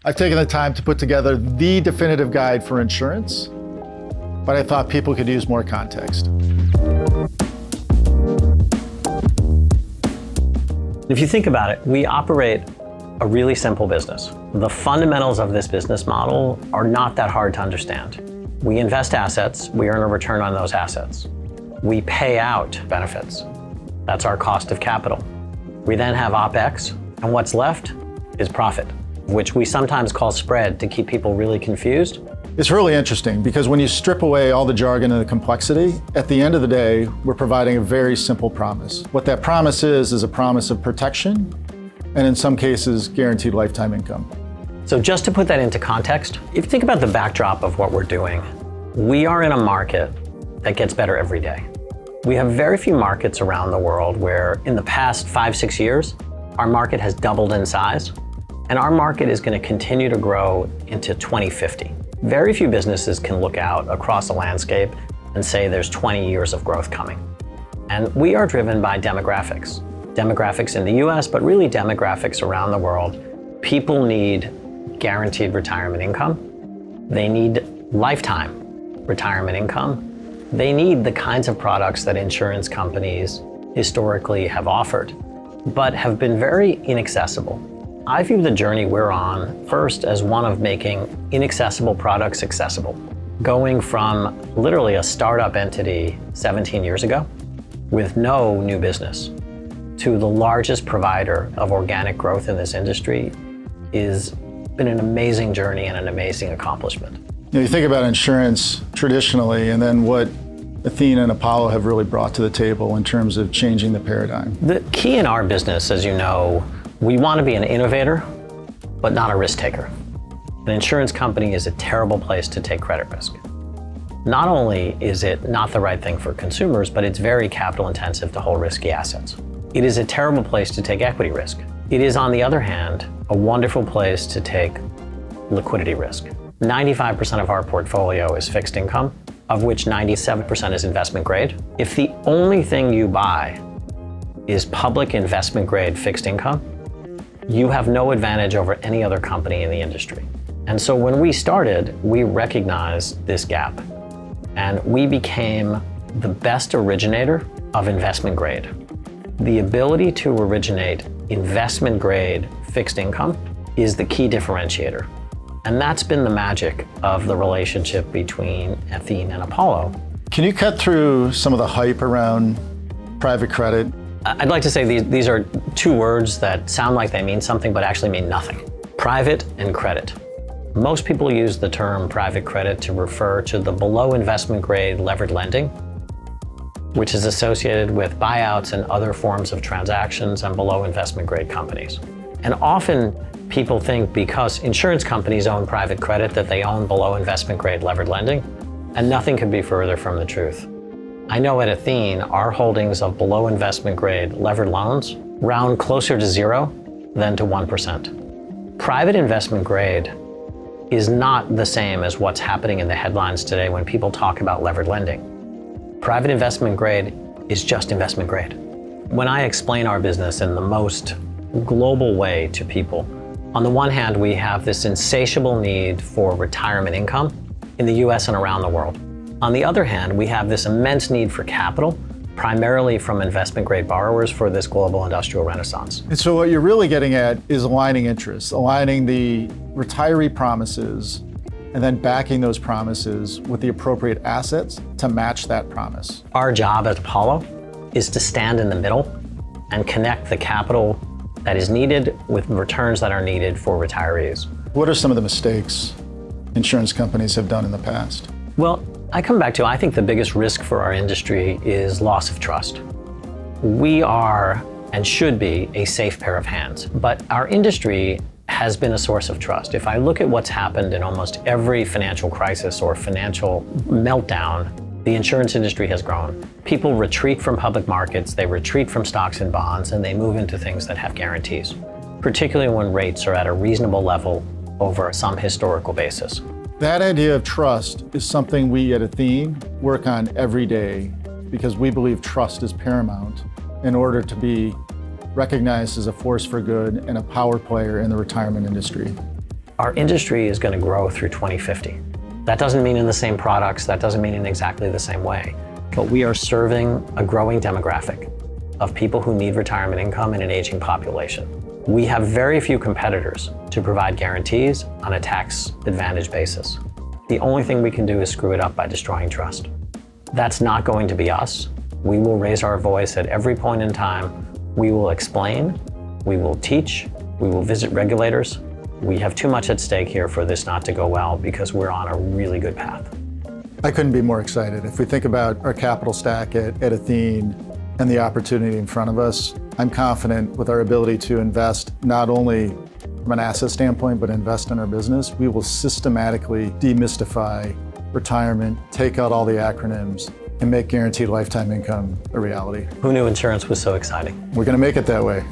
I've taken the time to put together the definitive guide for insurance, but I thought people could use more context. If you think about it, we operate a really simple business. The fundamentals of this business model are not that hard to understand. We invest assets, we earn a return on those assets. We pay out benefits. That's our cost of capital. We then have OpEx, and what's left is profit, which we sometimes call spread to keep people really confused. It's really interesting because when you strip away all the jargon and the complexity, at the end of the day, we're providing a very simple promise. What that promise is a promise of protection, and in some cases, guaranteed lifetime income. So just to put that into context, if you think about the backdrop of what we're doing, we are in a market that gets better every day. We have very few markets around the world where in the past 5-6 years, our market has doubled in size, and our market is going to continue to grow into 2050. Very few businesses can look out across the landscape and say there's 20 years of growth coming. And we are driven by demographics. Demographics in the US, but really demographics around the world. People need guaranteed retirement income. They need lifetime retirement income. They need the kinds of products that insurance companies historically have offered, but have been very inaccessible. I view the journey we're on first as one of making inaccessible products accessible. Going from literally a startup entity 17 years ago with no new business to the largest provider of organic growth in this industry has been an amazing journey and an amazing accomplishment. You think about insurance traditionally, and then what Athene and Apollo have really brought to the table in terms of changing the paradigm. The key in our business, as you know, we want to be an innovator, but not a risk taker. An insurance company is a terrible place to take credit risk. Not only is it not the right thing for consumers, but it's very capital intensive to hold risky assets. It is a terrible place to take equity risk. It is, on the other hand, a wonderful place to take liquidity risk. 95% of our portfolio is fixed income, of which 97% is investment grade. If the only thing you buy is public investment grade fixed income, you have no advantage over any other company in the industry. And so when we started, we recognized this gap, and we became the best originator of investment grade. The ability to originate investment grade fixed income is the key differentiator. And that's been the magic of the relationship between Athene and Apollo. Can you cut through some of the hype around private credit? I'd like to say these are two words that sound like they mean something, but actually mean nothing. Private and credit. Most people use the term private credit to refer to the below investment grade levered lending, which is associated with buyouts and other forms of transactions and below investment grade companies. And often people think because insurance companies own private credit that they own below investment grade levered lending, and nothing could be further from the truth. I know at Athene, our holdings of below investment grade levered loans round closer to 0 than to 1%. Private investment grade is not the same as what's happening in the headlines today when people talk about levered lending. Private investment grade is just investment grade. When I explain our business in the most global way to people, on the one hand, we have this insatiable need for retirement income in the US and around the world. On the other hand, we have this immense need for capital, primarily from investment grade borrowers for this global industrial renaissance. And so what you're really getting at is aligning interests, aligning the retiree promises, and then backing those promises with the appropriate assets to match that promise. Our job at Apollo is to stand in the middle and connect the capital that is needed with returns that are needed for retirees. What are some of the mistakes insurance companies have done in the past? Well, I come back to, I think the biggest risk for our industry is loss of trust. We are and should be a safe pair of hands, but our industry has been a source of trust. If I look at what's happened in almost every financial crisis or financial meltdown, the insurance industry has grown. People retreat from public markets, they retreat from stocks and bonds, and they move into things that have guarantees, particularly when rates are at a reasonable level over some historical basis. That idea of trust is something we at Athene work on every day because we believe trust is paramount in order to be recognized as a force for good and a power player in the retirement industry. our industry is going to grow through 2050. That doesn't mean in the same products, that doesn't mean in exactly the same way, but we are serving a growing demographic of people who need retirement income in an aging population. We have very few competitors to provide guarantees on a tax advantage basis. The only thing we can do is screw it up by destroying trust. That's not going to be us. We will raise our voice at every point in time. We will explain, we will teach, we will visit regulators. We have too much at stake here for this not to go well because we're on a really good path. I couldn't be more excited. If we think about our capital stack at Athene and the opportunity in front of us, I'm confident with our ability to invest not only from an asset standpoint, but invest in our business. We will systematically demystify retirement, take out all the acronyms, and make guaranteed lifetime income a reality. Who knew insurance was so exciting? We're going to make it that way.